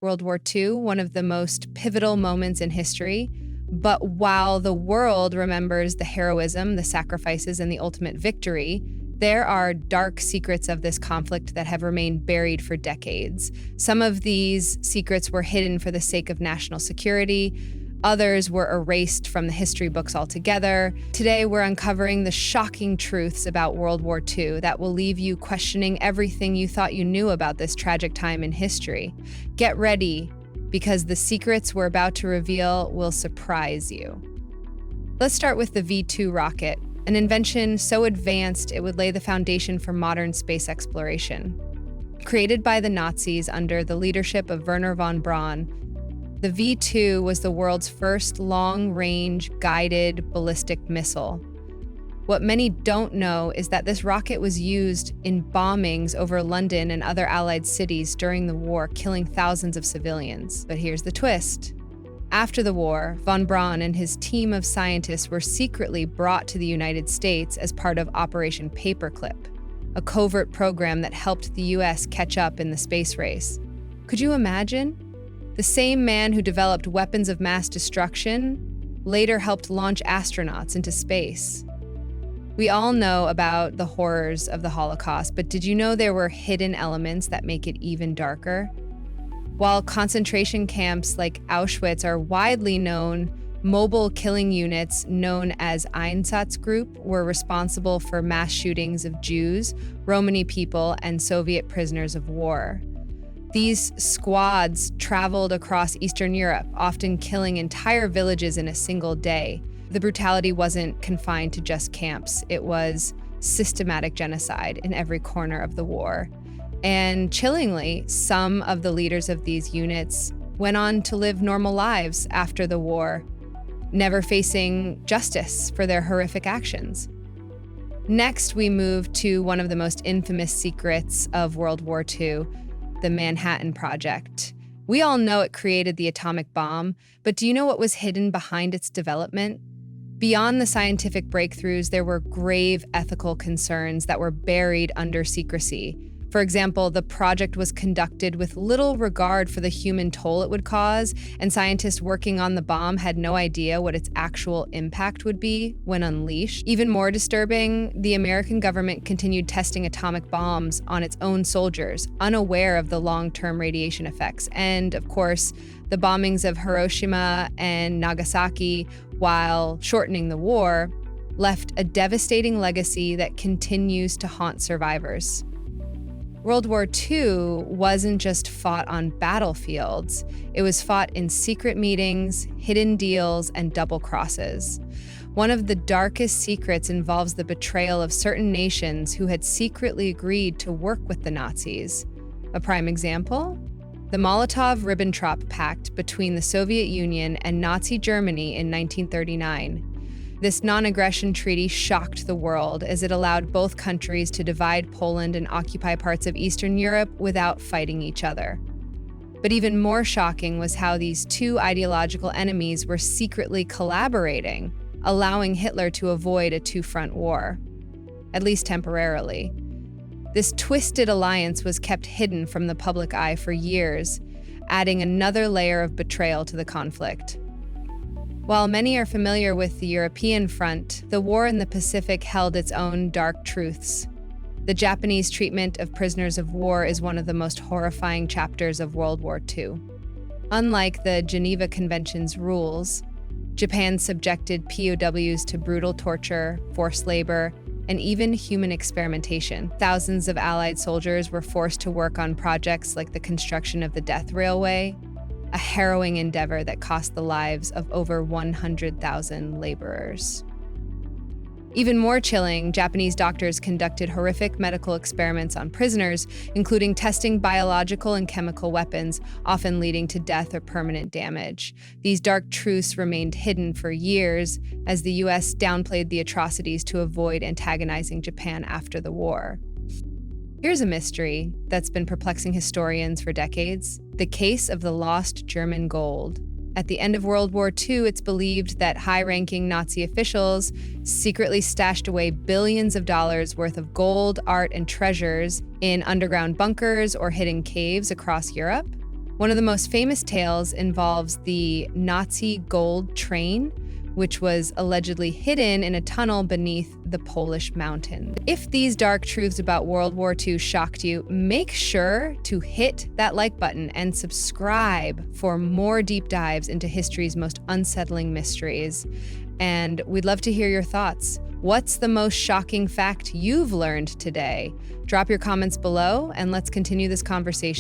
World War II, one of the most pivotal moments in history. But while the world remembers the heroism, the sacrifices, and the ultimate victory, there are dark secrets of this conflict that have remained buried for decades. Some of these secrets were hidden for the sake of national security. Others were erased from the history books altogether. Today, we're uncovering the shocking truths about World War II that will leave you questioning everything you thought you knew about this tragic time in history. Get ready, because the secrets we're about to reveal will surprise you. Let's start with the V-2 rocket, an invention so advanced it would lay the foundation for modern space exploration. Created by the Nazis under the leadership of Wernher von Braun, the V-2 was the world's first long-range guided ballistic missile. What many don't know is that this rocket was used in bombings over London and other Allied cities during the war, killing thousands of civilians. But here's the twist. After the war, von Braun and his team of scientists were secretly brought to the United States as part of Operation Paperclip, a covert program that helped the US catch up in the space race. Could you imagine? The same man who developed weapons of mass destruction later helped launch astronauts into space. We all know about the horrors of the Holocaust, but did you know there were hidden elements that make it even darker? While concentration camps like Auschwitz are widely known, mobile killing units known as Einsatzgruppe were responsible for mass shootings of Jews, Romani people, and Soviet prisoners of war. These squads traveled across Eastern Europe, often killing entire villages in a single day. The brutality wasn't confined to just camps. It was systematic genocide in every corner of the war. And chillingly, some of the leaders of these units went on to live normal lives after the war, never facing justice for their horrific actions. Next, we move to one of the most infamous secrets of World War II, the Manhattan Project. We all know it created the atomic bomb, but do you know what was hidden behind its development? Beyond the scientific breakthroughs, there were grave ethical concerns that were buried under secrecy. For example, the project was conducted with little regard for the human toll it would cause, and scientists working on the bomb had no idea what its actual impact would be when unleashed. Even more disturbing, the American government continued testing atomic bombs on its own soldiers, unaware of the long-term radiation effects. And, of course, the bombings of Hiroshima and Nagasaki, while shortening the war, left a devastating legacy that continues to haunt survivors. World War II wasn't just fought on battlefields. It was fought in secret meetings, hidden deals, and double crosses. One of the darkest secrets involves the betrayal of certain nations who had secretly agreed to work with the Nazis. A prime example? The Molotov-Ribbentrop Pact between the Soviet Union and Nazi Germany in 1939. This non-aggression treaty shocked the world as it allowed both countries to divide Poland and occupy parts of Eastern Europe without fighting each other. But even more shocking was how these two ideological enemies were secretly collaborating, allowing Hitler to avoid a two-front war, at least temporarily. This twisted alliance was kept hidden from the public eye for years, adding another layer of betrayal to the conflict. While many are familiar with the European front, the war in the Pacific held its own dark truths. The Japanese treatment of prisoners of war is one of the most horrifying chapters of World War II. Unlike the Geneva Convention's rules, Japan subjected POWs to brutal torture, forced labor, and even human experimentation. Thousands of Allied soldiers were forced to work on projects like the construction of the Death Railway, a harrowing endeavor that cost the lives of over 100,000 laborers. Even more chilling, Japanese doctors conducted horrific medical experiments on prisoners, including testing biological and chemical weapons, often leading to death or permanent damage. These dark truths remained hidden for years as the US downplayed the atrocities to avoid antagonizing Japan after the war. Here's a mystery that's been perplexing historians for decades: the case of the lost German gold. At the end of World War II, it's believed that high-ranking Nazi officials secretly stashed away billions of dollars worth of gold, art, and treasures in underground bunkers or hidden caves across Europe. One of the most famous tales involves the Nazi gold train, which was allegedly hidden in a tunnel beneath the Polish mountains. If these dark truths about World War II shocked you, make sure to hit that like button and subscribe for more deep dives into history's most unsettling mysteries. And we'd love to hear your thoughts. What's the most shocking fact you've learned today? Drop your comments below and let's continue this conversation.